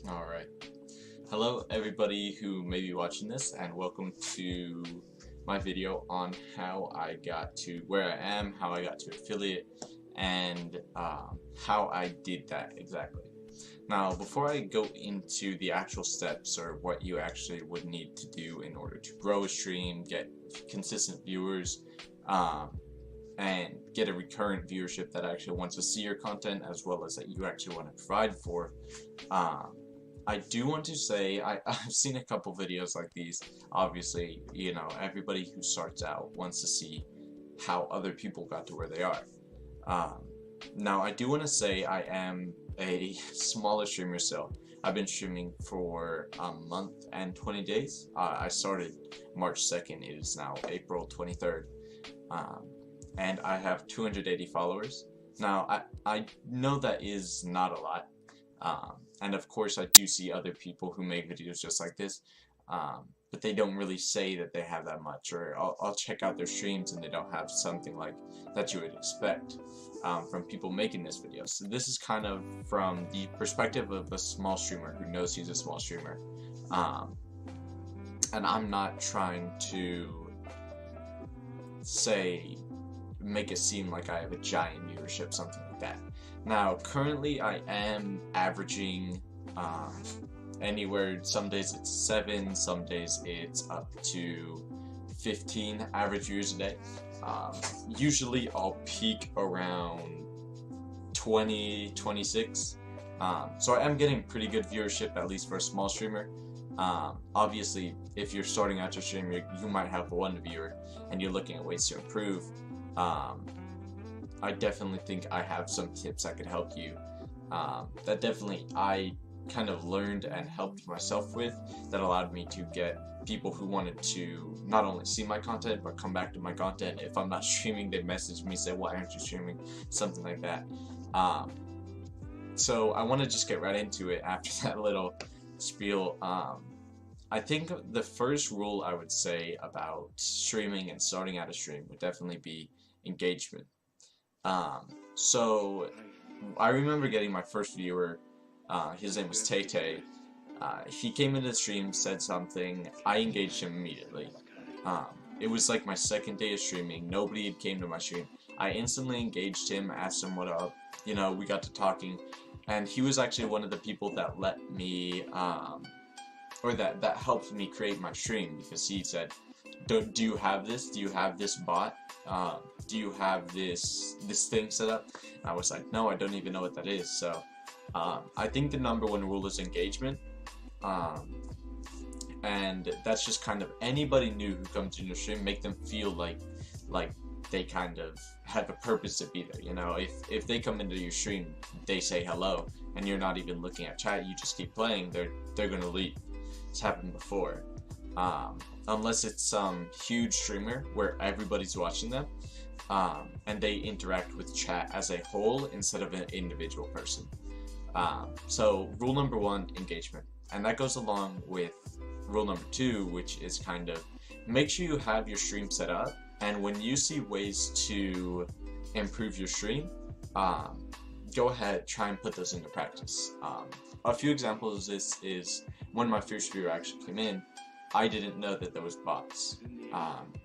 Alright. Hello everybody who may be watching this, and welcome to my video on how I got to where I am, how I got to affiliate, and how I did that exactly. Now, before I go into the actual steps or what you actually would need to do in order to grow a stream, get consistent viewers, um, and get a recurrent viewership that actually wants to see your content as well as that you actually want to provide for, um, I do want to say I've seen a couple videos like these. Obviously, you know, everybody who starts out wants to see how other people got to where they are. Um, Now, I do want to say I am a smaller streamer still. I've been streaming for a month and 20 days. I started March 2nd. It is now April 23rd. Um, and I have 280 followers. Now, I know that is not a lot. And of course I do see other people who make videos just like this, but they don't really say that they have that much, or I'll check out their streams and they don't have something like that you would expect from people making this video. So this is kind of from the perspective of a small streamer who knows he's a small streamer, and I'm not trying to make it seem like I have a giant viewership, something like that. Now, currently I am averaging anywhere, some days it's 7, some days it's up to 15 average viewers a day. Usually I'll peak around 20, 26. So I am getting pretty good viewership, at least for a small streamer. Obviously, if you're starting out your stream, you might have one viewer and you're looking at ways to improve. I definitely think I have some tips that could help you, that definitely I kind of learned and helped myself with, that allowed me to get people who wanted to not only see my content but come back to my content. If I'm not streaming, they message me, say, why aren't you streaming, something like that. So I want to just get right into it after that little spiel. I think the first rule I would say about streaming and starting out a stream would definitely be engagement. So I remember getting my first viewer. His name was Tay Tay. He came into the stream, said something. I engaged him immediately. It was like my second day of streaming. Nobody had came to my stream. I instantly engaged him, asked him what up. You know, we got to talking, and he was actually one of the people that let me, or that helped me create my stream, because he said, do you have this? Do you have this bot? Do you have this thing set up? And I was like, no, I don't even know what that is. So I think the #1 rule is engagement, and that's just kind of anybody new who comes in your stream, make them feel like they kind of have a purpose to be there. You know, if they come into your stream, they say hello, and you're not even looking at chat, you just keep playing, they're gonna leave. It's happened before. Unless it's some huge streamer where everybody's watching them, and they interact with chat as a whole instead of an individual person. So rule #1, engagement, and that goes along with rule #2, which is kind of make sure you have your stream set up, and when you see ways to improve your stream, go ahead, try and put those into practice. A few examples of this is when my first viewer actually came in, I didn't know that there was bots.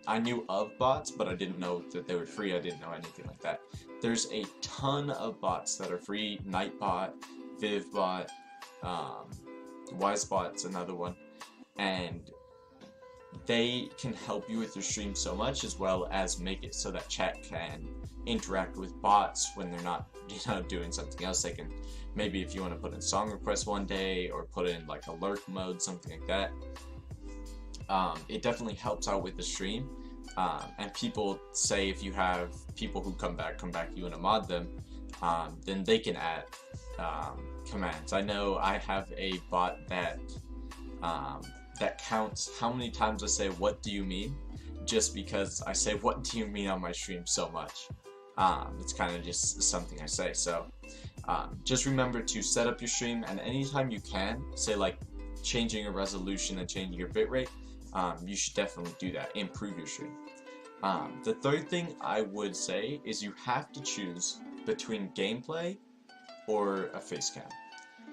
I knew of bots, but I didn't know that they were free. I didn't know anything like that. There's a ton of bots that are free. Nightbot, Vivbot, Wisebot's another one, and they can help you with your stream so much, as well as make it so that chat can interact with bots when they're not, you know, doing something else. They can, maybe if you want to put in song requests one day, or put in like alert mode, something like that. It definitely helps out with the stream, and people say if you have people who come back, you want to mod them, then they can add commands. I know I have a bot that that counts how many times I say "what do you mean," just because I say "what do you mean" on my stream so much. It's kind of just something I say. So just remember to set up your stream, and anytime you can, say like changing your resolution and changing your bitrate, you should definitely do that. Improve your stream. The third thing I would say is you have to choose between gameplay or a face cam.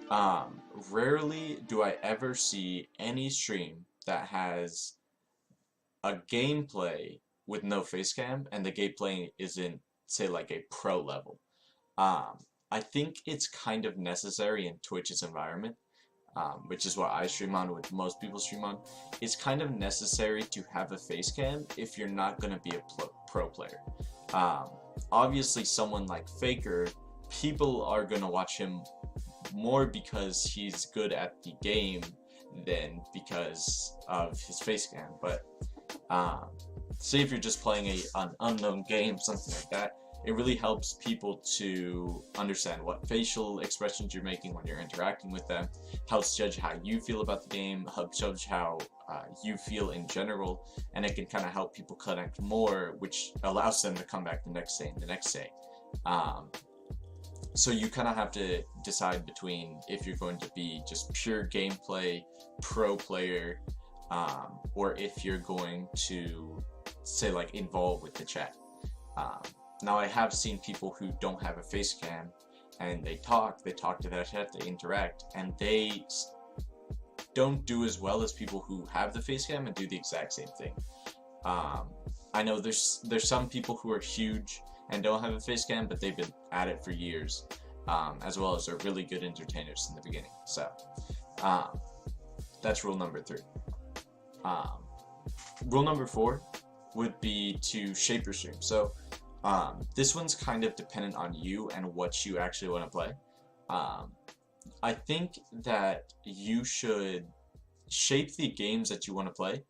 Um, Rarely do I ever see any stream that has a gameplay with no face cam and the gameplay isn't, say, like a pro level. Um, I think it's kind of necessary in Twitch's environment, which is what I stream on, which most people stream on. It's kind of necessary to have a face cam if you're not going to be a pro player. Um, Obviously, someone like Faker, people are going to watch him more because he's good at the game than because of his face cam. But um, say if you're just playing an unknown game, something like that, it really helps people to understand what facial expressions you're making when you're interacting with them, helps judge how you feel about the game, helps judge how you feel in general, and it can kind of help people connect more, which allows them to come back the next day and the next day. Um, so you kind of have to decide between if you're going to be just pure gameplay, pro player, or if you're going to, say, like, involve with the chat. Um, Now I have seen people who don't have a face cam and they talk to their chat, they interact, and they don't do as well as people who have the face cam and do the exact same thing. I know there's some people who are huge and don't have a face cam, but they've been at it for years, as well as they're really good entertainers in the beginning. So that's rule number 3. Rule number 4 would be to shape your stream. So this one's kind of dependent on you and what you actually want to play. I think that you should shape the games that you want to play,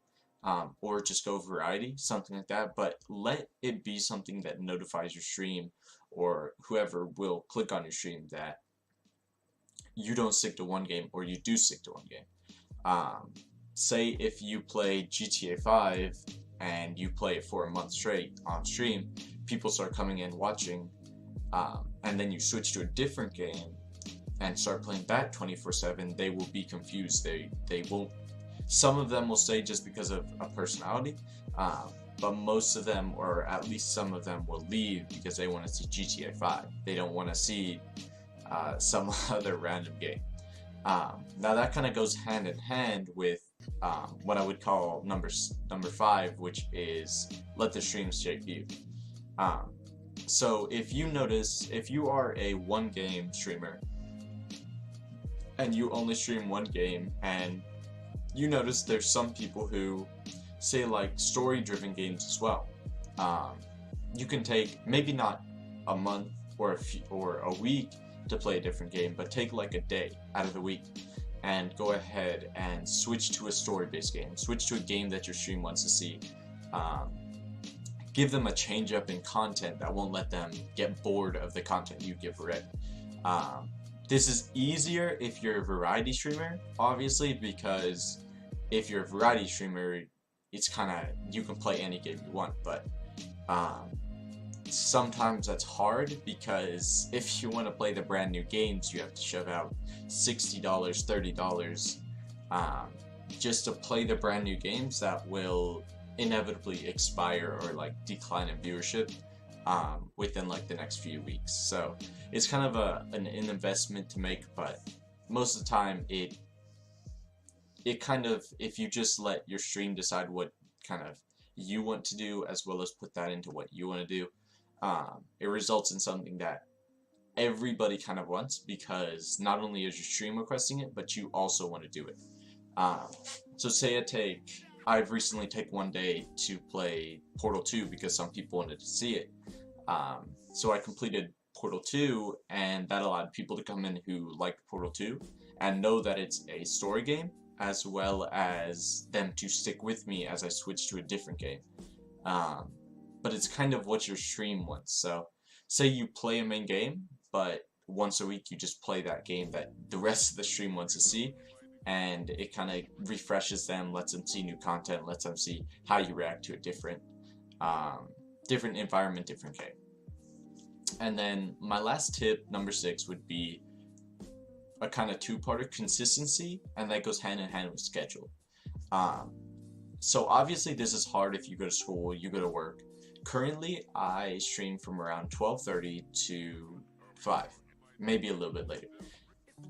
or just go variety, something like that, but let it be something that notifies your stream or whoever will click on your stream that you don't stick to one game or you do stick to one game. Say if you play GTA 5 and you play it for a month straight on stream, people start coming in watching, and then you switch to a different game and start playing that 24/7, they will be confused. They won't. Some of them will stay just because of a personality, but most of them, or at least some of them, will leave because they want to see GTA 5. They don't want to see some other random game. Now that kind of goes hand in hand with what I would call number 5, which is let the stream shape you. So if you notice, if you are a one game streamer and you only stream one game, and you notice there's some people who say like story driven games as well, you can take maybe not a month or a week to play a different game, but take like a day out of the week and go ahead and switch to a story-based game, switch to a game that your stream wants to see. Give them a change up in content that won't let them get bored of the content you give already. This is easier if you're a variety streamer, obviously, because if you're a variety streamer, it's kind of, you can play any game you want, but sometimes that's hard because if you want to play the brand new games, you have to shove out $60, $30 just to play the brand new games that will inevitably expire or like decline in viewership within like the next few weeks. So it's kind of an investment to make, but most of the time it kind of, if you just let your stream decide what kind of you want to do as well as put that into what you want to do, it results in something that everybody kind of wants, because not only is your stream requesting it, but you also want to do it. So say I've recently taken one day to play Portal 2 because some people wanted to see it. So I completed Portal 2, and that allowed people to come in who liked Portal 2 and know that it's a story game, as well as them to stick with me as I switch to a different game. But it's kind of what your stream wants. So say you play a main game, but once a week you just play that game that the rest of the stream wants to see, and it kind of refreshes them, lets them see new content, lets them see how you react to a different environment, different game. And then my last tip, number 6, would be a kind of two-parter: consistency, and that goes hand in hand with schedule. So obviously this is hard if you go to school, you go to work. Currently I stream from around 12:30 to 5, maybe a little bit later.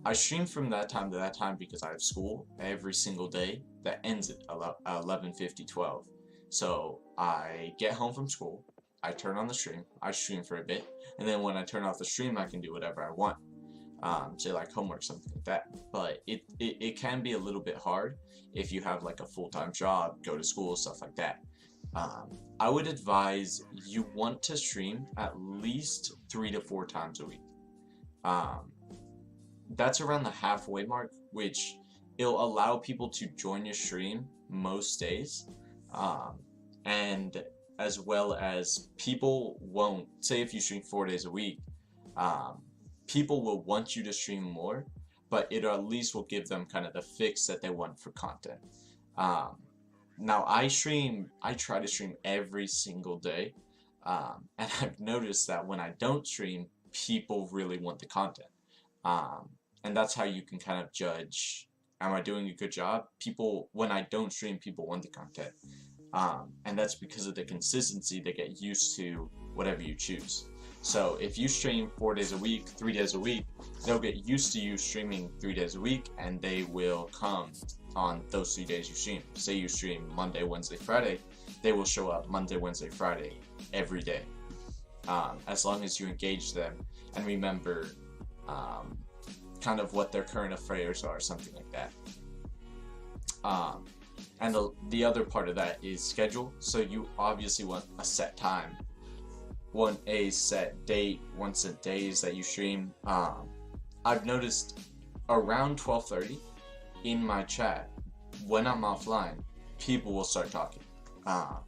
I stream from that time to that time because I have school every single day that ends at 11:50, 12. So I get home from school, I turn on the stream, I stream for a bit, and then when I turn off the stream, I can do whatever I want. Say like homework, something like that. But it can be a little bit hard if you have like a full-time job, go to school, stuff like that. I would advise you want to stream at least 3 to 4 times a week. That's around the halfway mark, which it'll allow people to join your stream most days. And as well as people won't, say if you stream 4 days a week, people will want you to stream more, but it at least will give them kind of the fix that they want for content. Now I try to stream every single day, and I've noticed that when I don't stream, people really want the content. And that's how you can kind of judge, am I doing a good job? People, when I don't stream, people want the content. And that's because of the consistency. They get used to whatever you choose. So if you stream 4 days a week, 3 days a week, they'll get used to you streaming 3 days a week, and they will come on those 3 days you stream. Say you stream Monday, Wednesday, Friday, they will show up Monday, Wednesday, Friday every day. As long as you engage them and remember kind of what their current affairs are, something like that. And the other part of that is schedule. So you obviously want a set time, want a set date, want set days that you stream. I've noticed around 12:30 in my chat, when I'm offline, people will start talking.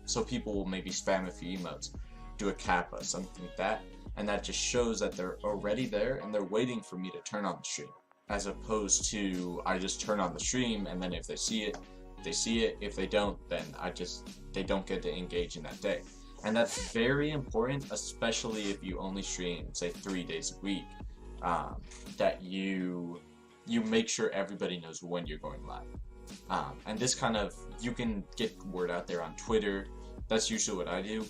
So people will maybe spam a few emotes, do a kappa, something like that, and that just shows that they're already there and they're waiting for me to turn on the stream, as opposed to I just turn on the stream and then if they see it, they see it. If they don't, then they don't get to engage in that day. And that's very important, especially if you only stream, say, 3 days a week, that you make sure everybody knows when you're going live. And this kind of, you can get word out there on Twitter. That's usually what I do.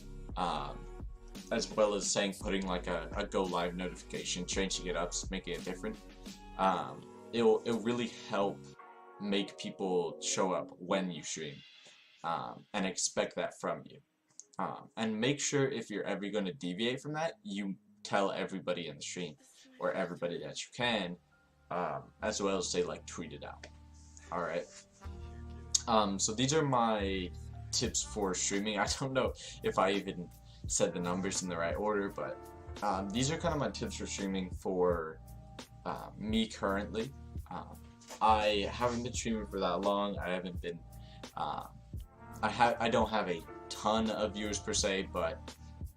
As well as putting like a go live notification, changing it up, making it different. It'll really help make people show up when you stream, and expect that from you. And make sure if you're ever going to deviate from that, you tell everybody in the stream or everybody that you can, as well as like tweet it out. Alright. So these are my tips for streaming. I don't know if I even said the numbers in the right order, but these are kind of my tips for streaming for me currently. I haven't been streaming for that long. I haven't been I don't have a ton of viewers per se, but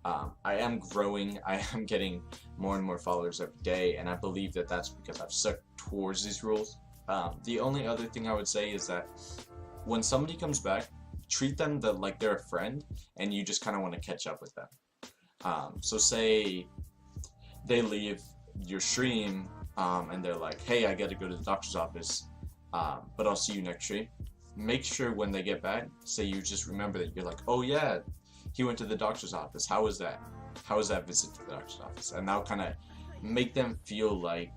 I am growing. I am getting more and more followers every day, and I believe that that's because I've stuck towards these rules. The only other thing I would say is that when somebody comes back, treat them like they're a friend, and you just kind of want to catch up with them. So say they leave your stream, and they're like, hey, I gotta go to the doctor's office, but I'll see you next stream. Make sure when they get back, say you just remember that you're like, oh yeah, he went to the doctor's office. How was that? How was that visit to the doctor's office? And that'll kind of make them feel like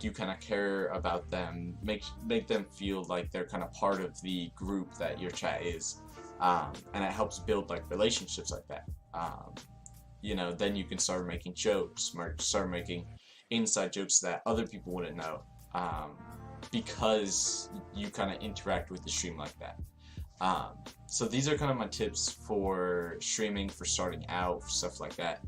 you kind of care about them. Make them feel like they're kind of part of the group that your chat is, and it helps build like relationships like that. You know, then you can start making jokes, start making inside jokes that other people wouldn't know, because you kind of interact with the stream like that. So these are kind of my tips for streaming, for starting out, stuff like that,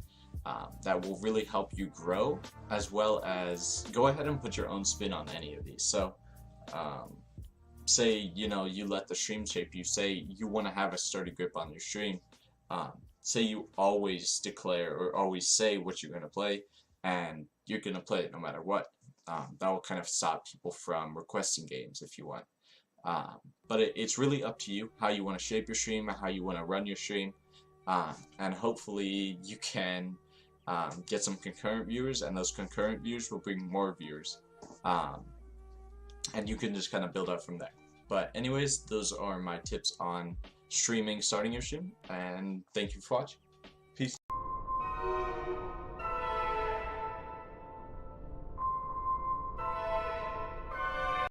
that will really help you grow, as well as go ahead and put your own spin on any of these. So say, you know, you let the stream shape you. Say you want to have a sturdy grip on your stream. Say you always declare or always say what you're going to play, and you're going to play it no matter what. That will kind of stop people from requesting games if you want. But it's really up to you how you want to shape your stream, how you want to run your stream, and hopefully you can get some concurrent viewers, and those concurrent viewers will bring more viewers, and you can just kind of build up from there. But anyways, those are my tips on streaming, starting your stream, and thank you for watching. Peace.